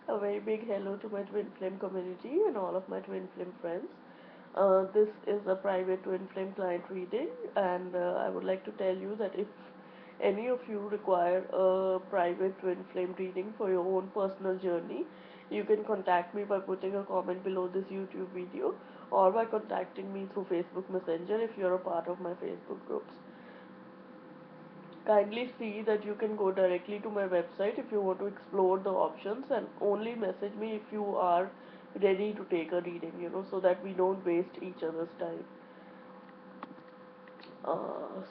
A very big hello to my twin flame community and all of my twin flame friends. This is a private twin flame client reading, and I would like to tell you that if any of you require a private twin flame reading for your own personal journey, you can contact me by putting a comment below this YouTube video or by contacting me through Facebook Messenger if you're a part of my Facebook groups. Kindly see that you can go directly to my website if you want to explore the options, and only message me if you are ready to take a reading, so that we don't waste each other's time.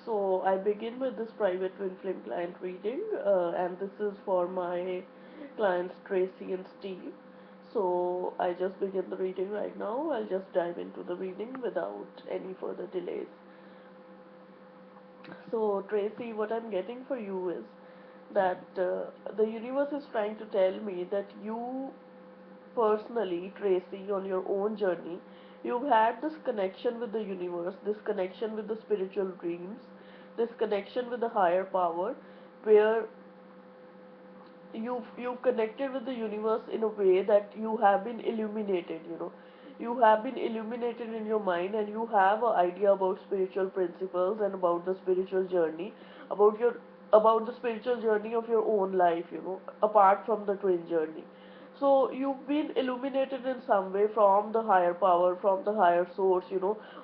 So I begin with this private twin flame client reading, and this is for my clients Tracy and Steve. So I just begin the reading right now. I'll just dive into the reading without any further delays. So Tracy, what I'm getting for you is that the universe is trying to tell me that you personally, Tracy, on your own journey, you've had this connection with the universe, this connection with the spiritual dreams, this connection with the higher power, where you've connected with the universe in a way that you have been illuminated. You have been illuminated in your mind, and you have an idea about spiritual principles and about the spiritual journey, about your about the spiritual journey of your own life, apart from the twin journey. So you've been illuminated in some way from the higher power, from the higher source,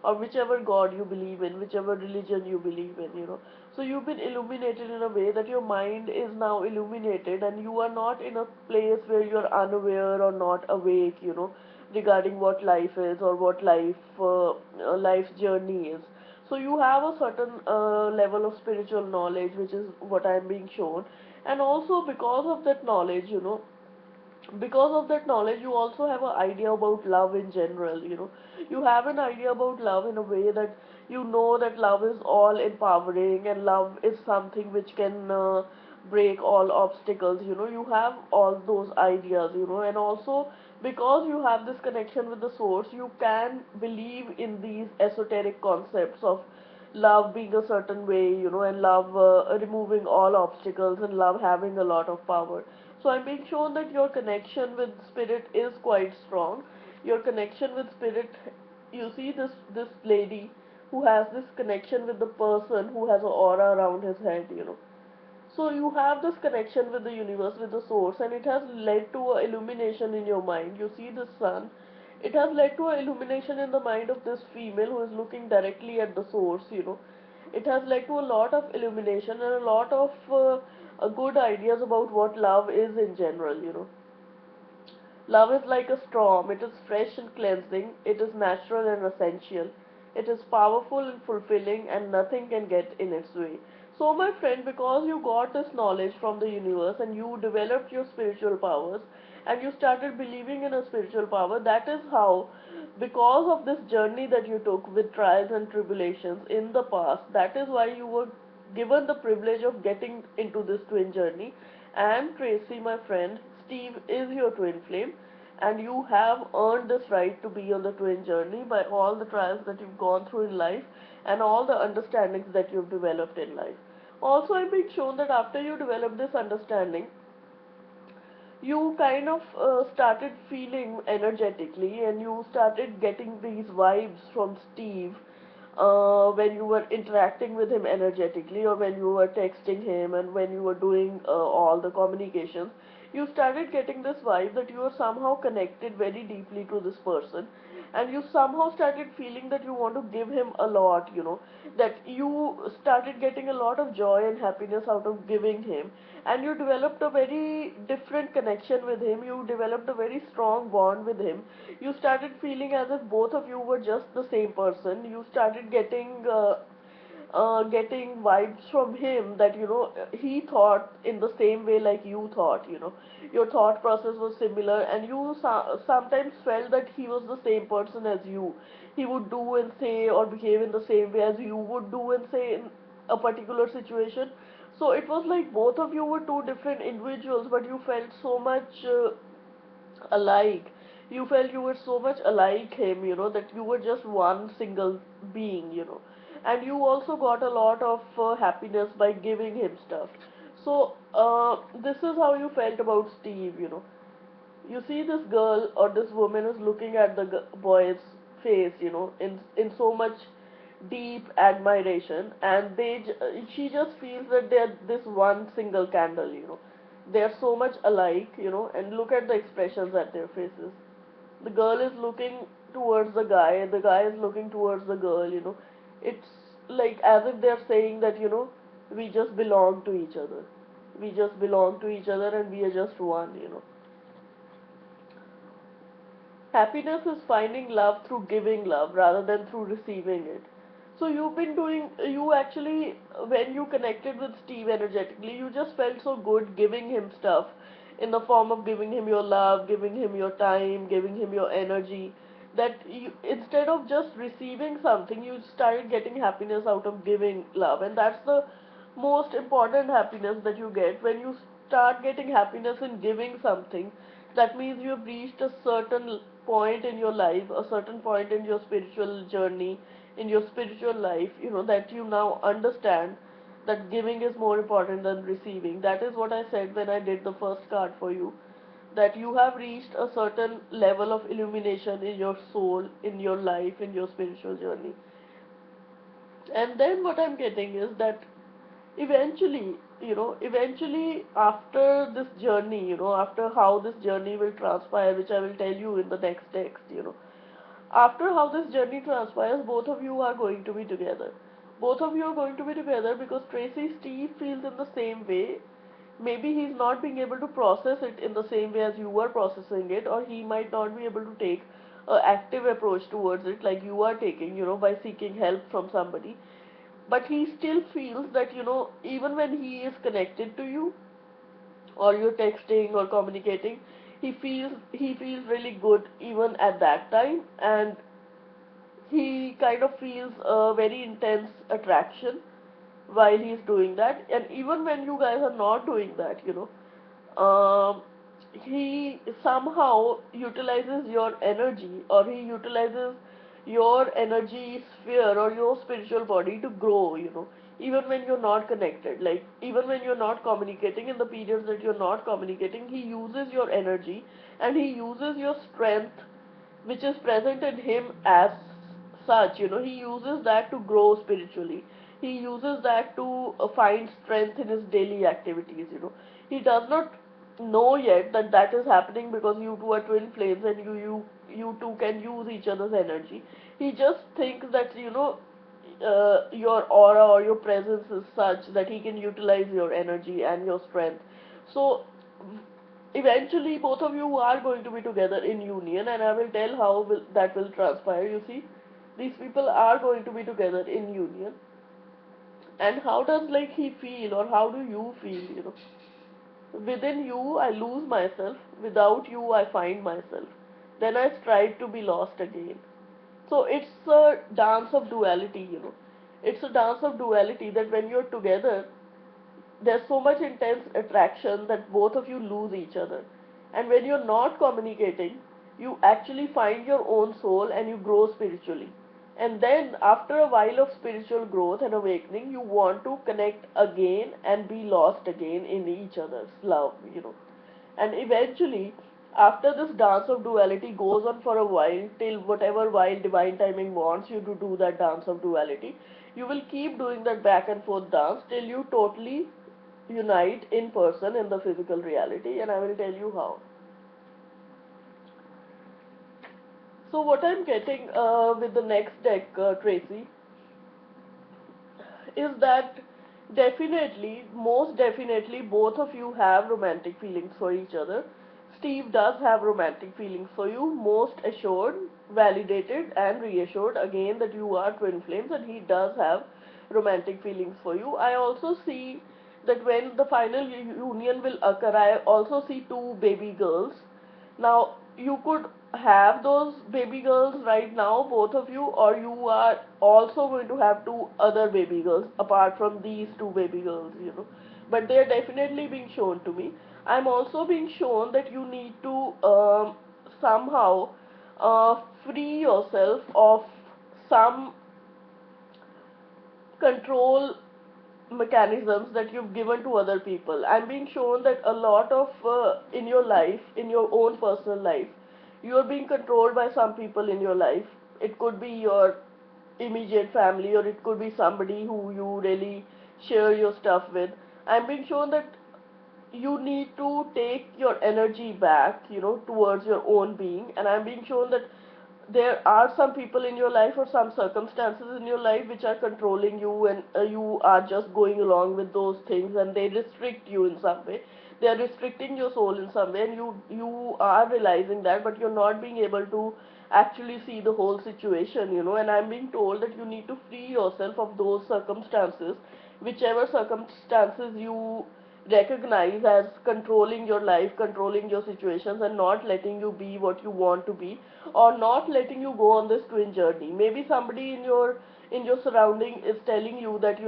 or whichever God you believe in, whichever religion you believe in. So you've been illuminated in a way that your mind is now illuminated, and you are not in a place where you're unaware or not awake, regarding what life is or what life's journey is. So you have a certain level of spiritual knowledge, which is what I'm being shown, and also because of that knowledge you also have an idea about love in general. You have an idea about love in a way that you know that love is all empowering, and love is something which can break all obstacles. You have all those ideas, and also because you have this connection with the source, you can believe in these esoteric concepts of love being a certain way, and love removing all obstacles, and love having a lot of power. So I'm being shown that your connection with spirit is quite strong. Your connection with spirit, you see this lady who has this connection with the person who has an aura around his head. So you have this connection with the universe, with the source, and it has led to a illumination in your mind. You see the sun. It has led to a illumination in the mind of this female who is looking directly at the source. It has led to a lot of illumination and a lot of good ideas about what love is in general. Love is like a storm. It is fresh and cleansing. It is natural and essential. It is powerful and fulfilling, and nothing can get in its way. So, my friend, because you got this knowledge from the universe and you developed your spiritual powers and you started believing in a spiritual power, that is how, because of this journey that you took with trials and tribulations in the past, that is why you were given the privilege of getting into this twin journey. And Tracy, my friend, Steve is your twin flame, and you have earned this right to be on the twin journey by all the trials that you've gone through in life and all the understandings that you've developed in life. Also, I'm being shown that after you develop this understanding, you kind of started feeling energetically, and you started getting these vibes from Steve when you were interacting with him energetically, or when you were texting him, and when you were doing all the communications. You started getting this vibe that you are somehow connected very deeply to this person, and you somehow started feeling that you want to give him a lot, that you started getting a lot of joy and happiness out of giving him, and you developed a very different connection with him. You developed a very strong bond with him. You started feeling as if both of you were just the same person. You started getting vibes from him that he thought in the same way like you thought. Your thought process was similar, and you sometimes felt that he was the same person as you. He would do and say or behave in the same way as you would do and say in a particular situation. So it was like both of you were two different individuals, but you felt so much alike. You felt you were so much alike him, that you were just one single being. And you also got a lot of happiness by giving him stuff. So, this is how you felt about Steve. You see this girl or this woman is looking at the boy's face, in so much deep admiration, and she just feels that they're this one single candle. They're so much alike, and look at the expressions at their faces. The girl is looking towards the guy is looking towards the girl. It's like as if they're saying that, we just belong to each other. We just belong to each other and we are just one. Happiness is finding love through giving love rather than through receiving it. So you actually, when you connected with Steve energetically, you just felt so good giving him stuff in the form of giving him your love, giving him your time, giving him your energy. That you, instead of just receiving something, you started getting happiness out of giving love. And that's the most important happiness that you get when you start getting happiness in giving something. That means you have reached a certain point in your life, a certain point in your spiritual journey, in your spiritual life, that you now understand that giving is more important than receiving. That is what I said when I did the first card for you, that you have reached a certain level of illumination in your soul, in your life, in your spiritual journey. And then what I'm getting is that eventually after this journey, after how this journey will transpire, which I will tell you in the next text. After how this journey transpires, both of you are going to be together. Both of you are going to be together because Tracy Steve feels in the same way. Maybe he's not being able to process it in the same way as you are processing it, or he might not be able to take an active approach towards it like you are taking, by seeking help from somebody. But he still feels that, even when he is connected to you, or you're texting or communicating, he feels really good even at that time, and he kind of feels a very intense attraction while he's doing that. And even when you guys are not doing that, he somehow utilizes your energy, or he utilizes your energy sphere or your spiritual body to grow. Even when you're not connected, like even when you're not communicating, in the periods that you're not communicating, he uses your energy and he uses your strength, which is present in him as such. He uses that to grow spiritually. He uses that to find strength in his daily activities. He does not know yet that that is happening because you two are twin flames and you two can use each other's energy. He just thinks that, your aura or your presence is such that he can utilize your energy and your strength. So eventually both of you are going to be together in union, and I will tell how that will transpire. You see, these people are going to be together in union. And how does, like, he feel, or how do you feel? Within you I lose myself, without you I find myself, then I strive to be lost again. So it's a dance of duality. It's a dance of duality that when you're together, there's so much intense attraction that both of you lose each other. And when you're not communicating, you actually find your own soul and you grow spiritually. And then, after a while of spiritual growth and awakening, you want to connect again and be lost again in each other's love. And eventually, after this dance of duality goes on for a while, till whatever while divine timing wants you to do that dance of duality, you will keep doing that back and forth dance till you totally unite in person in the physical reality, and I will tell you how. So what I'm getting with the next deck, Tracy, is that definitely, most definitely, both of you have romantic feelings for each other. Steve does have romantic feelings for you, most assured, validated, and reassured again that you are twin flames, and he does have romantic feelings for you. I also see that when the final union will occur, I also see two baby girls. Now, you could have those baby girls right now, both of you, or you are also going to have two other baby girls apart from these two baby girls. But they are definitely being shown to me. I'm also being shown that you need to somehow free yourself of some control mechanisms that you've given to other people. I'm being shown that a lot of in your life, in your own personal life, you are being controlled by some people in your life. It could be your immediate family, or it could be somebody who you really share your stuff with. I'm being shown that you need to take your energy back, towards your own being. And I'm being shown that there are some people in your life or some circumstances in your life which are controlling you, and you are just going along with those things, and they restrict you in some way. They are restricting your soul in some way, and you are realizing that, but you're not being able to actually see the whole situation, and I'm being told that you need to free yourself of those circumstances, whichever circumstances you recognize as controlling your life, controlling your situations, and not letting you be what you want to be, or not letting you go on this twin journey. Maybe somebody in your surrounding is telling you that,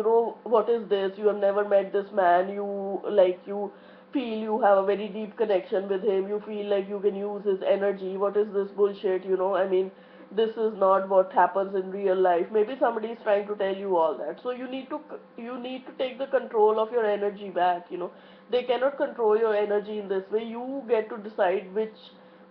what is this, you have never met this man, you feel you have a very deep connection with him, you feel like you can use his energy. What is this bullshit? I mean, this is not what happens in real life. Maybe somebody is trying to tell you all that. So you need to take the control of your energy back. They cannot control your energy in this way. You get to decide which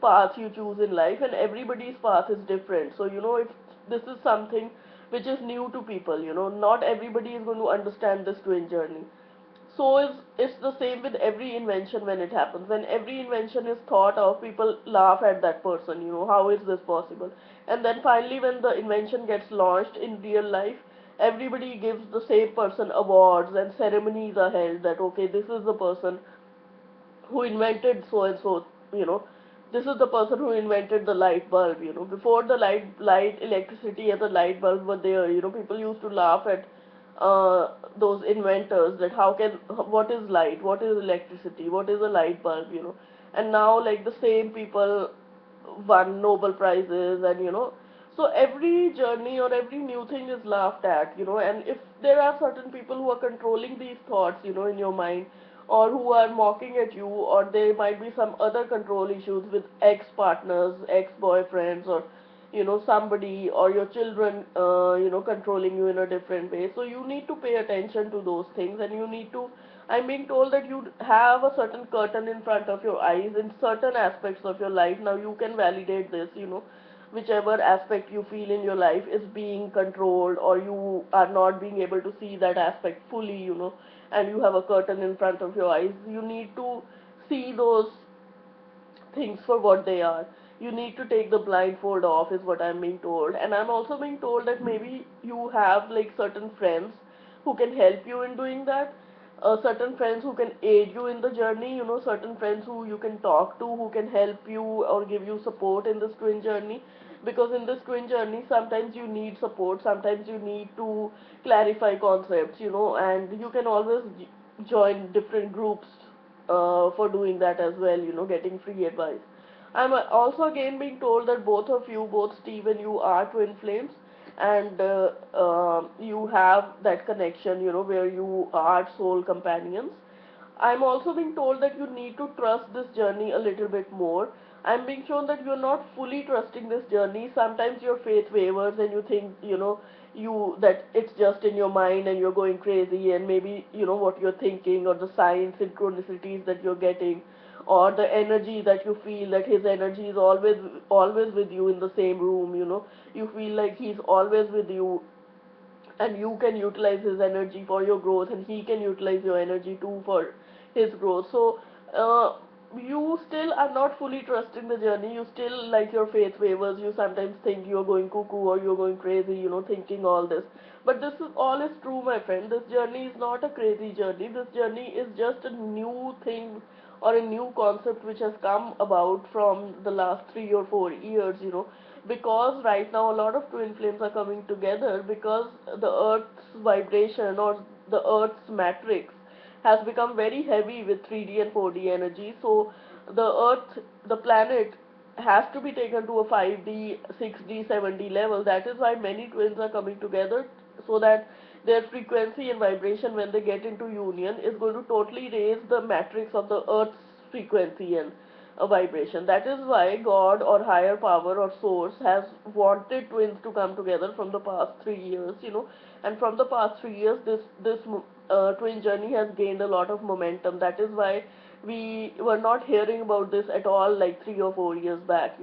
path you choose in life, and everybody's path is different. So if this is something which is new to people, not everybody is going to understand this twin journey. So it's the same with every invention. When it happens, when every invention is thought of, people laugh at that person, how is this possible? And then finally, when the invention gets launched in real life, everybody gives the same person awards, and ceremonies are held that, okay, this is the person who invented so and so, you know this is the person who invented the light bulb. Before the light electricity and the light bulb were there, people used to laugh at those inventors, that how can what is light, what is electricity, what is a light bulb, and now, like, the same people won Nobel prizes, and so every journey or every new thing is laughed at, and if there are certain people who are controlling these thoughts, in your mind, or who are mocking at you, or there might be some other control issues with ex-partners, ex-boyfriends, or somebody, or your children, controlling you in a different way. So you need to pay attention to those things, and you need to, I'm being told that you have a certain curtain in front of your eyes in certain aspects of your life. Now you can validate this, whichever aspect you feel in your life is being controlled, or you are not being able to see that aspect fully, and you have a curtain in front of your eyes. You need to see those things for what they are. You need to take the blindfold off, is what I'm being told. And I'm also being told that maybe you have, like, certain friends who can help you in doing that. Certain friends who can aid you in the journey, certain friends who you can talk to, who can help you or give you support in this twin journey. Because in this twin journey, sometimes you need support, sometimes you need to clarify concepts, and you can always join different groups for doing that as well, getting free advice. I'm also again being told that both of you, both Steve and you, are twin flames, and you have that connection, where you are soul companions. I'm also being told that you need to trust this journey a little bit more. I'm being shown that you're not fully trusting this journey. Sometimes your faith wavers, and you think, that it's just in your mind and you're going crazy, and maybe, what you're thinking, or the signs, synchronicities that you're getting, or the energy that you feel, that his energy is always with you in the same room, you feel like he's always with you, and you can utilize his energy for your growth, and he can utilize your energy too for his growth. So uh, you still are not fully trusting the journey. You still, like, your faith wavers. You sometimes think you're going cuckoo, or you're going crazy, thinking all this. But this is all is true, my friend. This journey is not a crazy journey. This journey is just a new thing, or a new concept which has come about from the last 3 or 4 years, because right now a lot of twin flames are coming together, because the earth's vibration, or the earth's matrix, has become very heavy with 3D and 4D energy. So the earth, the planet, has to be taken to a 5D, 6D, 7D level. That is why many twins are coming together, so that their frequency and vibration, when they get into union, is going to totally raise the matrix of the earth's frequency and a vibration. That is why God, or higher power, or source, has wanted twins to come together from the past 3 years, and from the past 3 years, this twin journey has gained a lot of momentum. That is why we were not hearing about this at all like 3 or 4 years back.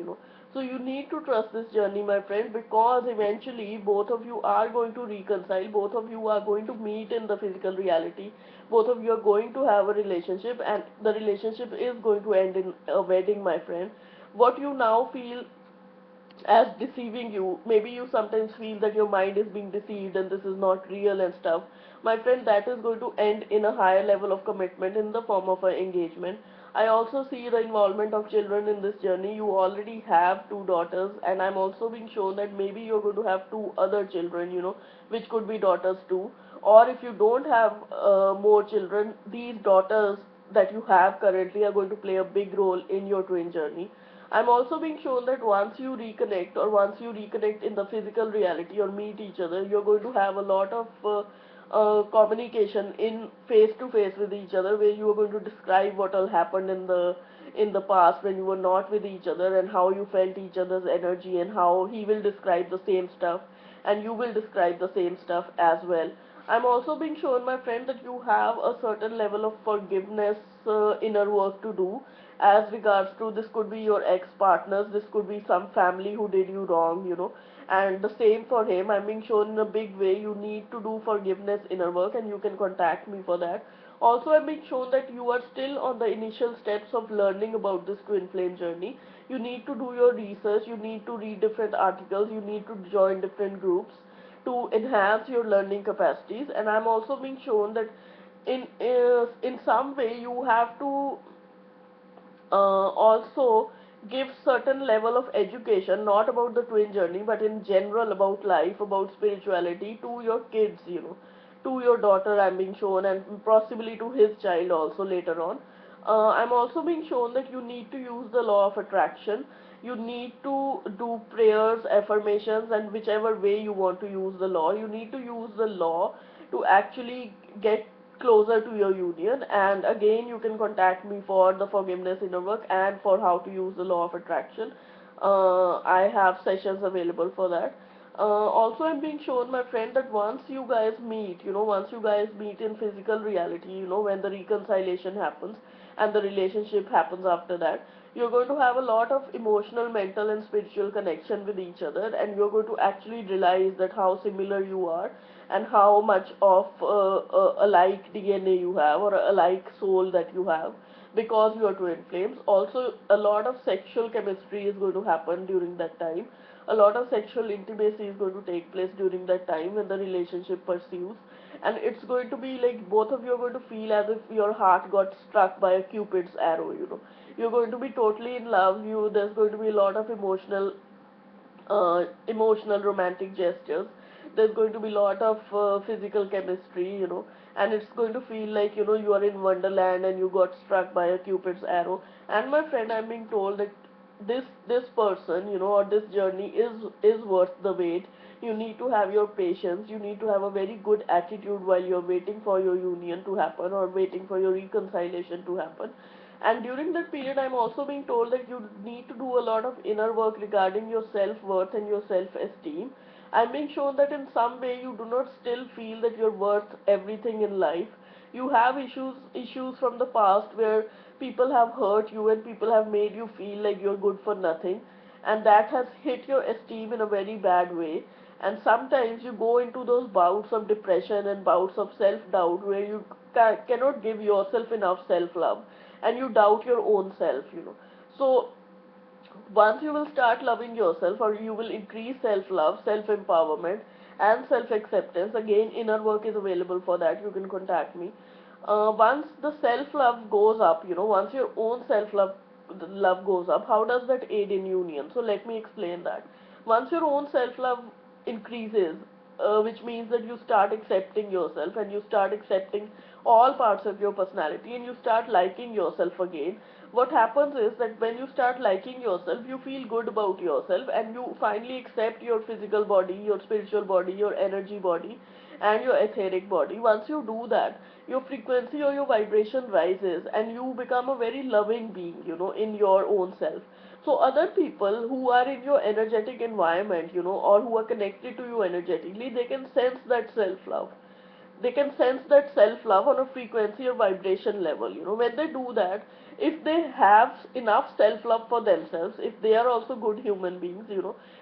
So you need to trust this journey, my friend, because eventually both of you are going to reconcile, both of you are going to meet in the physical reality, both of you are going to have a relationship, and the relationship is going to end in a wedding, my friend. What you now feel as deceiving you. Maybe you sometimes feel that your mind is being deceived and this is not real and stuff. My friend, that is going to end in a higher level of commitment in the form of an engagement. I also see the involvement of children in this journey. You already have two daughters, and I'm also being shown that maybe you're going to have two other children, which could be daughters too. Or if you don't have more children, these daughters that you have currently are going to play a big role in your twin journey. I'm also being shown that once you reconnect in the physical reality or meet each other, you're going to have a lot of communication in face to face with each other, where you are going to describe what all happened in the past when you were not with each other, and how you felt each other's energy, and how he will describe the same stuff and you will describe the same stuff as well. I'm also being shown, my friend, that you have a certain level of forgiveness, inner work to do, as regards to this could be your ex partners, this could be some family who did you wrong, and the same for him. I'm being shown in a big way you need to do forgiveness inner work, and you can contact me for that. Also, I'm being shown that you are still on the initial steps of learning about this twin flame journey. You need to do your research, you need to read different articles, you need to join different groups to enhance your learning capacities. And I'm also being shown that in some way you have to also give certain level of education, not about the twin journey but in general about life, about spirituality, to your kids, to your daughter. I'm being shown, and possibly to his child also later on. I'm also being shown that you need to use the law of attraction. You need to do prayers, affirmations, and whichever way you want to use the law, you need to use the law to actually get closer to your union. And again, you can contact me for the forgiveness inner work and for how to use the law of attraction. I have sessions available for that. Also, I'm being shown, my friend, that once you guys meet in physical reality, when the reconciliation happens and the relationship happens after that, you're going to have a lot of emotional, mental, and spiritual connection with each other, and you're going to actually realize that how similar you are, and how much of alike DNA you have, or a alike soul that you have, because you are twin flames. Also, a lot of sexual chemistry is going to happen during that time. A lot of sexual intimacy is going to take place during that time when the relationship pursues. And it's going to be like both of you are going to feel as if your heart got struck by a Cupid's arrow. You're going to be totally in love. There's going to be a lot of emotional romantic gestures. There's going to be a lot of physical chemistry, and it's going to feel like you are in wonderland and you got struck by a Cupid's arrow. And my friend, I'm being told that this person, or this journey is worth the wait. You need to have your patience, you need to have a very good attitude while you're waiting for your union to happen, or waiting for your reconciliation to happen. And during that period, I'm also being told that you need to do a lot of inner work regarding your self-worth and your self-esteem. I'm being shown that in some way you do not still feel that you're worth everything in life. You have issues from the past where people have hurt you and people have made you feel like you're good for nothing, and that has hit your esteem in a very bad way. And sometimes you go into those bouts of depression and bouts of self-doubt where you cannot give yourself enough self-love, and you doubt your own self. So once you will start loving yourself, or you will increase self-love, self-empowerment, and self-acceptance, again, inner work is available for that. You can contact me. Once the self-love goes up, once your own self-love goes up, how does that aid in union? So let me explain that. Once your own self-love increases, which means that you start accepting yourself, and you start accepting all parts of your personality, and you start liking yourself again. What happens is that when you start liking yourself, you feel good about yourself, and you finally accept your physical body, your spiritual body, your energy body, and your etheric body. Once you do that, your frequency or your vibration rises, and you become a very loving being, in your own self. So other people who are in your energetic environment, or who are connected to you energetically, they can sense that self love. they can sense that self love on a frequency or vibration level. When they do that, if they have enough self love for themselves, if they are also good human beings,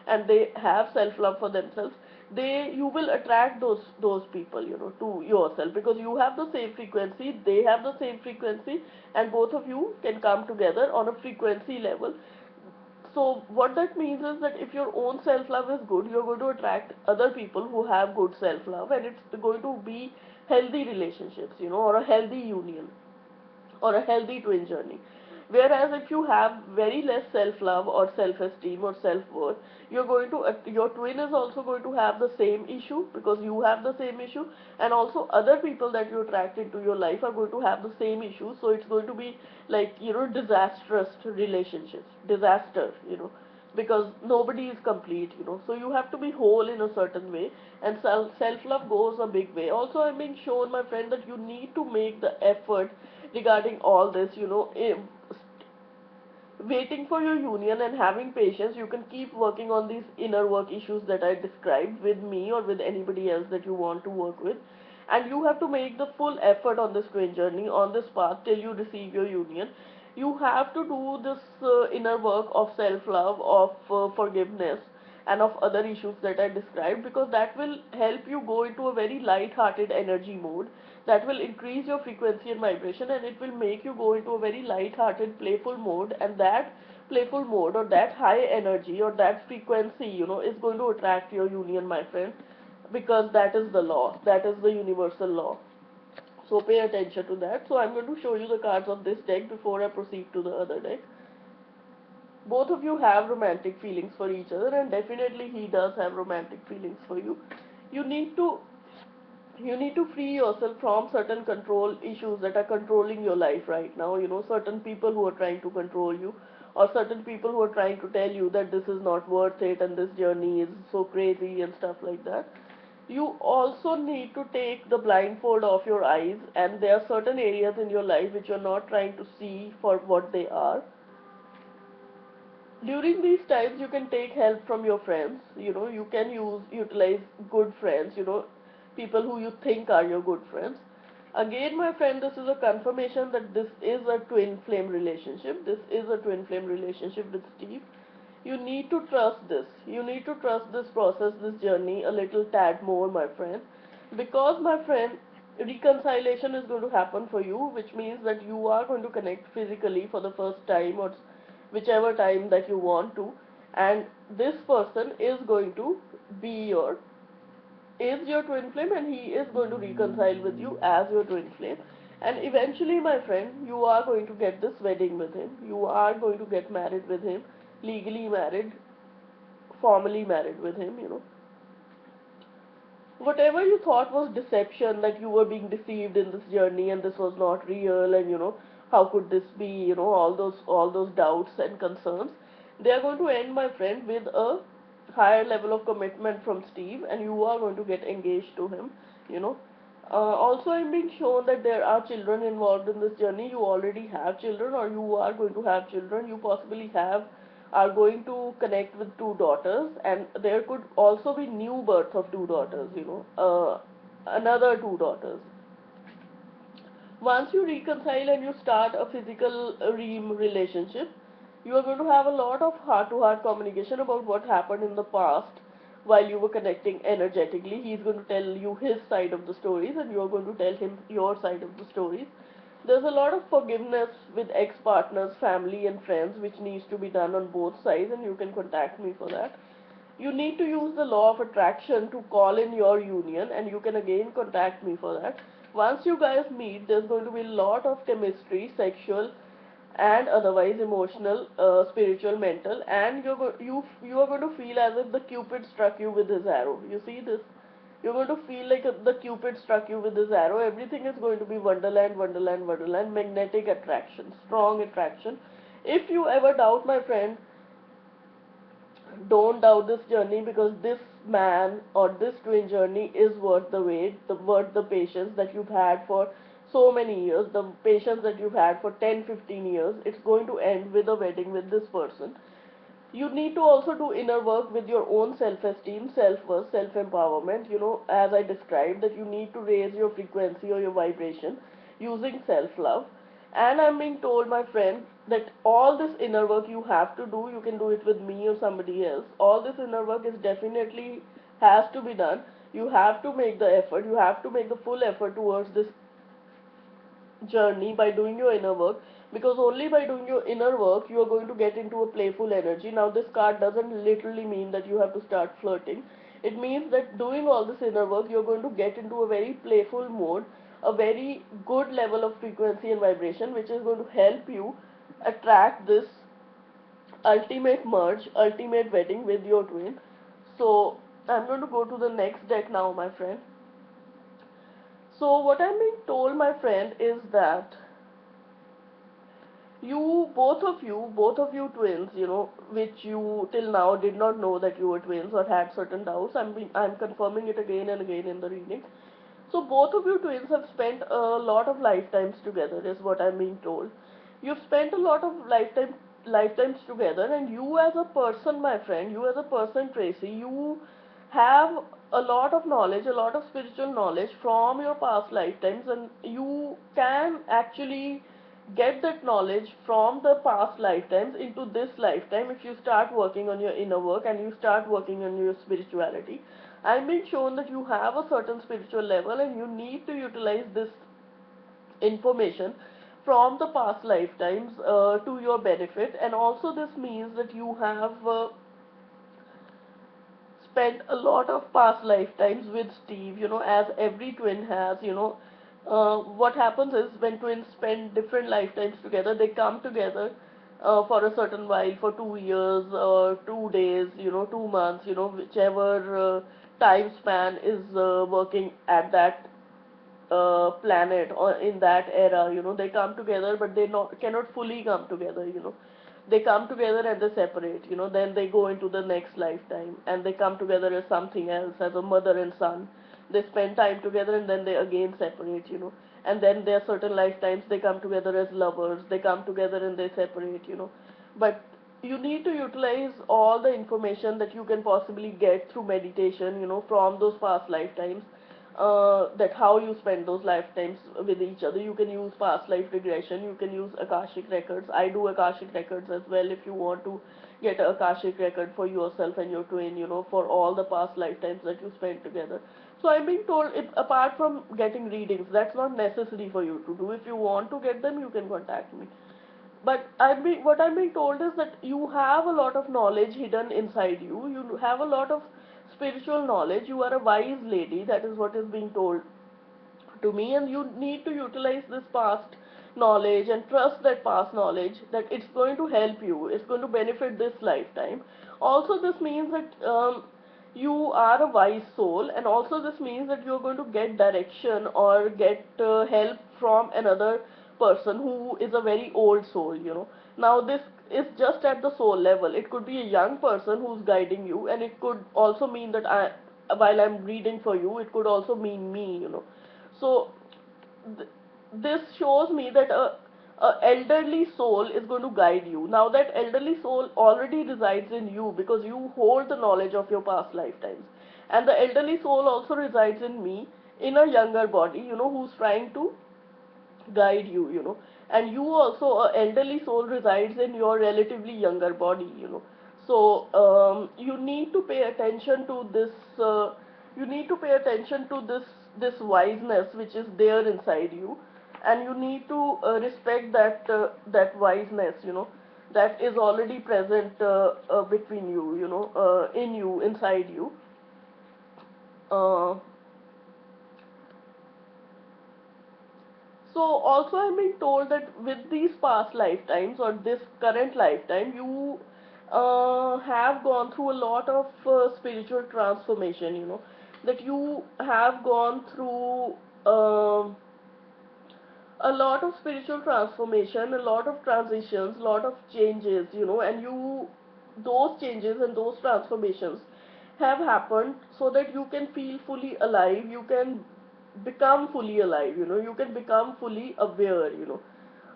and they have self love for themselves, you will attract those people, to yourself, because you have the same frequency, they have the same frequency, and both of you can come together on a frequency level. So what that means is that if your own self-love is good, you're going to attract other people who have good self-love, and it's going to be healthy relationships, or a healthy union, or a healthy twin journey. Whereas if you have very less self-love or self-esteem or self-worth, your twin is also going to have the same issue, because you have the same issue, and also other people that you attract into your life are going to have the same issue. So it's going to be like, disastrous relationships, disaster, because nobody is complete, so you have to be whole in a certain way, and self love goes a big way. Also, I'm being shown, my friend, that you need to make the effort regarding all this, waiting for your union and having patience. You can keep working on these inner work issues that I described with me or with anybody else that you want to work with, and you have to make the full effort on this twin journey, on this path, till you receive your union. You have to do this inner work of self love, of forgiveness, and of other issues that I described, because that will help you go into a very light hearted energy mode, that will increase your frequency and vibration, and it will make you go into a very light hearted playful mode, and that playful mode, or that high energy, or that frequency, is going to attract your union, my friend, because that is the law, that is the universal law. So pay attention to that. So I'm going to show you the cards of this deck before I proceed to the other deck. Both of you have romantic feelings for each other, and definitely he does have romantic feelings for you. You need to you need to free yourself from certain control issues that are controlling your life right now. Certain people who are trying to control you, or certain people who are trying to tell you that this is not worth it and this journey is so crazy and stuff like that. You also need to take the blindfold off your eyes, and there are certain areas in your life which you're not trying to see for what they are. During these times, you can take help from your friends. You can utilize good friends, people who you think are your good friends. Again, my friend, this is a confirmation that this is a twin flame relationship. This is a twin flame relationship with Steve. You need to trust this. You need to trust this process, this journey a little tad more, my friend. Because, my friend, reconciliation is going to happen for you, which means that you are going to connect physically for the first time, or whichever time that you want to, and this person is your twin flame, and he is going to reconcile with you as your twin flame. And eventually, my friend, you are going to get this wedding with him. You are going to get married with him, legally married, formally married with him. Whatever you thought was deception, that you were being deceived in this journey and this was not real, and how could this be, all those doubts and concerns, they are going to end, my friend, with a higher level of commitment from Steve, and you are going to get engaged to him. you know Also, I'm being shown that there are children involved in this journey. You already have children, or you are going to have children. You possibly are going to connect with two daughters, and there could also be new birth of two daughters, another two daughters. Once you reconcile and you start a physical ream relationship, you are going to have a lot of heart to heart communication about what happened in the past while you were connecting energetically. He's going to tell you his side of the stories, and you are going to tell him your side of the stories. There's a lot of forgiveness with ex partners, family, and friends, which needs to be done on both sides, and you can contact me for that. You need to use the law of attraction to call in your union, and you can again contact me for that. Once you guys meet, there's going to be a lot of chemistry, sexual and otherwise, emotional, spiritual, mental, and you are going to feel as if the Cupid struck you with his arrow. You see this? You're going to feel like the Cupid struck you with his arrow. Everything is going to be wonderland, wonderland, wonderland, magnetic attraction, strong attraction. If you ever doubt, my friend, don't doubt this journey, because this man or this twin journey is worth the wait, worth the patience that you've had for so many years, the patience that you've had for 10, 15 years. It's going to end with a wedding with this person. You need to also do inner work with your own self-esteem, self-worth, self-empowerment. As I described, that you need to raise your frequency or your vibration using self-love. And I'm being told, my friend, that all this inner work you have to do, you can do it with me or somebody else. All this inner work is definitely has to be done. You have to make the effort, you have to make the full effort towards this journey by doing your inner work, because only by doing your inner work you are going to get into a playful energy. Now this card doesn't literally mean that you have to start flirting. It means that doing all this inner work you're going to get into a very playful mode, a very good level of frequency and vibration, which is going to help you attract this ultimate merge, ultimate wedding with your twin. So I'm going to go to the next deck now, my friend. So what I'm being told, my friend, is that both of you twins, which you till now did not know that you were twins or had certain doubts. I'm confirming it again and again in the reading. So both of you twins have spent a lot of lifetimes together, is what I'm being told. You've spent a lot of lifetimes together, and you as a person, my friend, you as a person, Tracy, you have a lot of knowledge, a lot of spiritual knowledge from your past lifetimes, and you can actually get that knowledge from the past lifetimes into this lifetime if you start working on your inner work and you start working on your spirituality. I'm being shown that you have a certain spiritual level and you need to utilize this information from the past lifetimes to your benefit. And also this means that you have spent a lot of past lifetimes with Steve, as every twin has. What happens is when twins spend different lifetimes together, they come together for a certain while, for 2 years or 2 days, 2 months, whichever time span is working at that planet or in that era. They come together, but they not cannot fully come together. They come together and they separate. Then they go into the next lifetime and they come together as something else, as a mother and son. They spend time together and then they again separate. And then there are certain lifetimes they come together as lovers. They come together and they separate. But you need to utilize all the information that you can possibly get through meditation, from those past lifetimes, that how you spend those lifetimes with each other. You can use past life regression, you can use Akashic records. I do Akashic records as well if you want to get an Akashic record for yourself and your twin, for all the past lifetimes that you spent together. So I'm being told, apart from getting readings, that's not necessary for you to do. If you want to get them, you can contact me. But what I'm being told is that you have a lot of knowledge hidden inside you. You have a lot of spiritual knowledge. You are a wise lady. That is what is being told to me, and you need to utilize this past knowledge and trust that past knowledge, that it's going to help you. It's going to benefit this lifetime. Also, this means that you are a wise soul, and also this means that you're going to get direction or get help from another person who is a very old soul. Now this is just at the soul level. It could be a young person who's guiding you, and it could also mean that while I'm reading for you, it could also mean me. So th- this shows me that a elderly soul is going to guide you. Now that elderly soul already resides in you because you hold the knowledge of your past lifetimes, and the elderly soul also resides in me in a younger body, who's trying to guide you. And you also, a elderly soul resides in your relatively younger body. So you need to pay attention to this. You need to pay attention to this wiseness which is there inside you, and you need to respect that wiseness, that is already present between you, in you, inside you. uh, So also I'm being told that with these past lifetimes or this current lifetime, you have gone through a lot of spiritual transformation. That you have gone through a lot of spiritual transformation, a lot of transitions, a lot of changes. And those changes and those transformations have happened so that you can feel fully alive, you can become fully alive, you can become fully aware.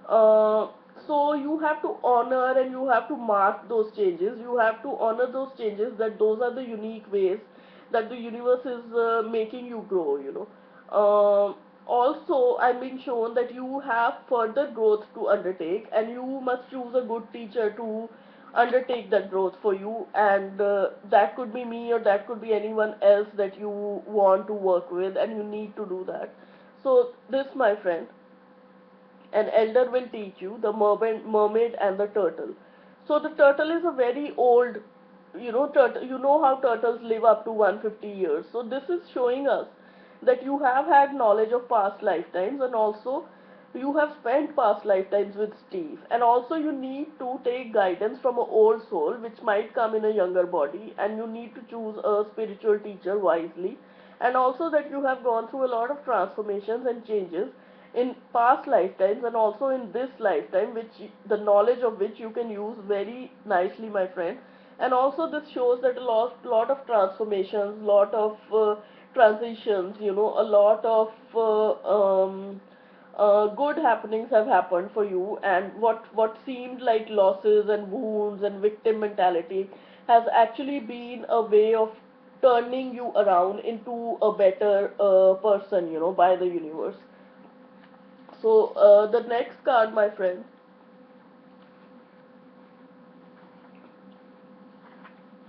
uh, So you have to honor and you have to mark those changes. You have to honor those changes, that those are the unique ways that the universe is making you grow, you know. Also, I'm being shown that you have further growth to undertake, and you must choose a good teacher to undertake that growth for you. And that could be me, or that could be anyone else that you want to work with, and you need to do that. So, this, my friend, an elder will teach you, the mermaid and the turtle. So the turtle is a very old, turtle. You know how turtles live up to 150 years. So this is showing us that you have had knowledge of past lifetimes, and also you have spent past lifetimes with Steve. And also you need to take guidance from an old soul which might come in a younger body, and you need to choose a spiritual teacher wisely. And also that you have gone through a lot of transformations and changes in past lifetimes, and also in this lifetime, which the knowledge of which you can use very nicely, my friend. And also this shows that a lot of transformations, lot of transitions, a lot of good happenings have happened for you, and what seemed like losses and wounds and victim mentality has actually been a way of turning you around into a better person, by the universe. So the next card, my friend,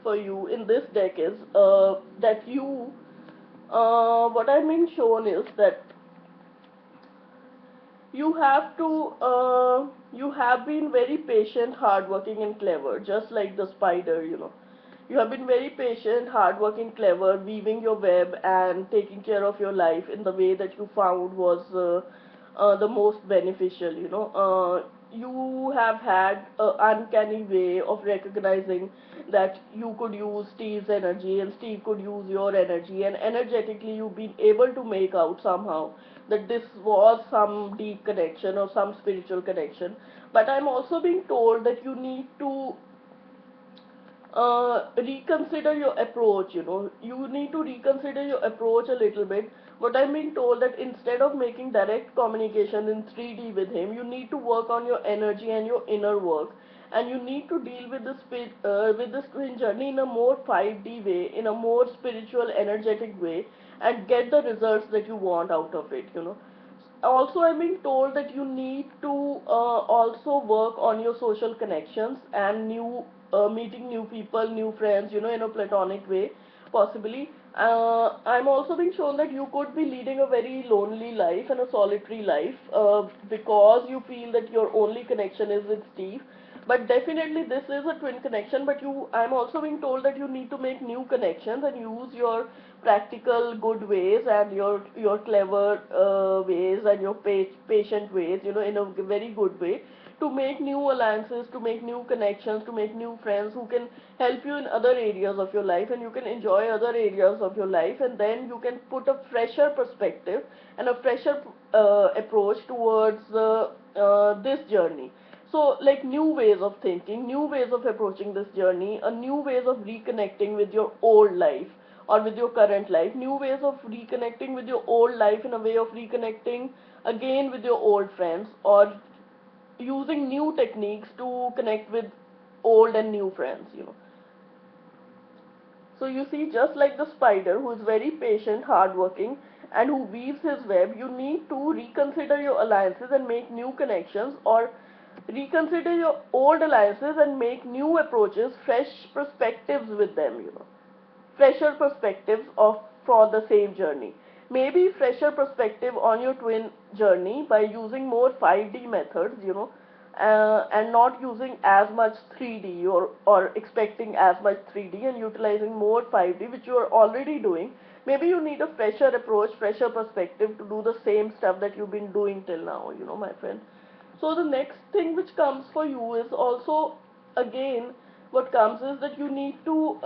for you in this deck is that what I'm being shown is that you have been very patient, hardworking, and clever, just like the spider. You have been very patient, hardworking, clever, weaving your web and taking care of your life in the way that you found was the most beneficial. You have had an uncanny way of recognizing that you could use Steve's energy and Steve could use your energy, and energetically you've been able to make out somehow that this was some deep connection or some spiritual connection. But I'm also being told that you need to reconsider your approach. You need to reconsider your approach a little bit. But I'm being told that instead of making direct communication in 3D with him, you need to work on your energy and your inner work, and you need to deal with this twin journey in a more 5D way, in a more spiritual, energetic way, and get the results that you want out of it. Also, I'm being told that you need to also work on your social connections and meeting new people, new friends, in a platonic way, possibly. I'm also being shown that you could be leading a very lonely life and a solitary life, because you feel that your only connection is with Steve. But definitely this is a twin connection, but I'm also being told that you need to make new connections and use your practical good ways and your clever ways and your patient ways, in a very good way, to make new alliances, to make new connections, to make new friends who can help you in other areas of your life, and you can enjoy other areas of your life, and then you can put a fresher perspective and a fresher approach towards this journey. So, like, new ways of thinking, new ways of approaching this journey, a new ways of reconnecting with your old life or with your current life, new ways of reconnecting with your old life in a way of reconnecting again with your old friends, or using new techniques to connect with old and new friends. So you see, just like the spider who is very patient, hardworking, and who weaves his web, you need to reconsider your alliances and make new connections, or reconsider your old alliances and make new approaches, fresh perspectives with them. Fresher perspectives of for the same journey. Maybe fresher perspective on your twin journey by using more 5D methods, and not using as much 3D, or expecting as much 3D, and utilizing more 5D, which you are already doing. Maybe you need a fresher approach, fresher perspective to do the same stuff that you've been doing till now, my friend. So the next thing which comes for you is also, again, what comes is that you need to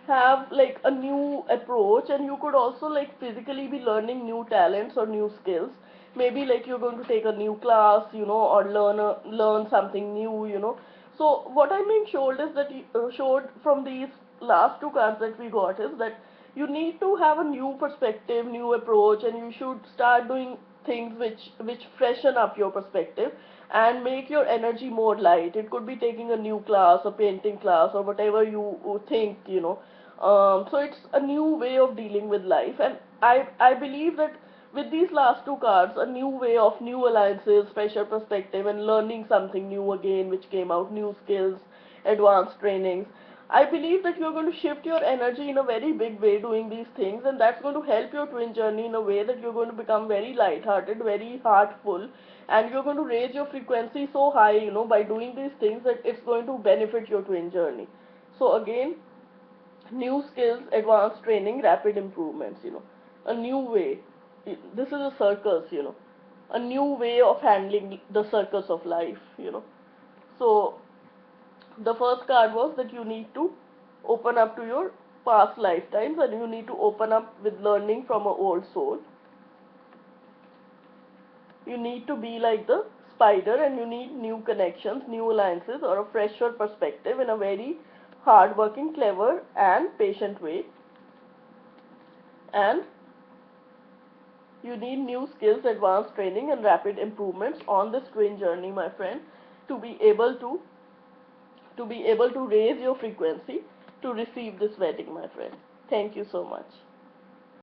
have like a new approach, and you could also like physically be learning new talents or new skills. Maybe like you're going to take a new class, or learn something new. So what I mean showed is that showed from these last two cards that we got is that you need to have a new perspective, new approach, and you should start doing things which freshen up your perspective. and make your energy more light. It could be taking a new class, a painting class, or whatever you think, so it's a new way of dealing with life, and I believe that with these last two cards, a new way of new alliances, fresher perspective, and learning something new again, which came out, new skills, advanced trainings. I believe that you're going to shift your energy in a very big way doing these things, and that's going to help your twin journey in a way that you're going to become very light-hearted, very heartful, and you're going to raise your frequency so high, by doing these things, that it's going to benefit your twin journey. So again, new skills, advanced training, rapid improvements, a new way. This is a circus, a new way of handling the circus of life. So the first card was that you need to open up to your past lifetimes, and you need to open up with learning from an old soul. You need to be like the spider, and you need new connections, new alliances, or a fresher perspective in a very hardworking, clever, and patient way. And you need new skills, advanced training, and rapid improvements on this twin journey, my friend, to be able to raise your frequency to receive this wedding, my friend. Thank you so much.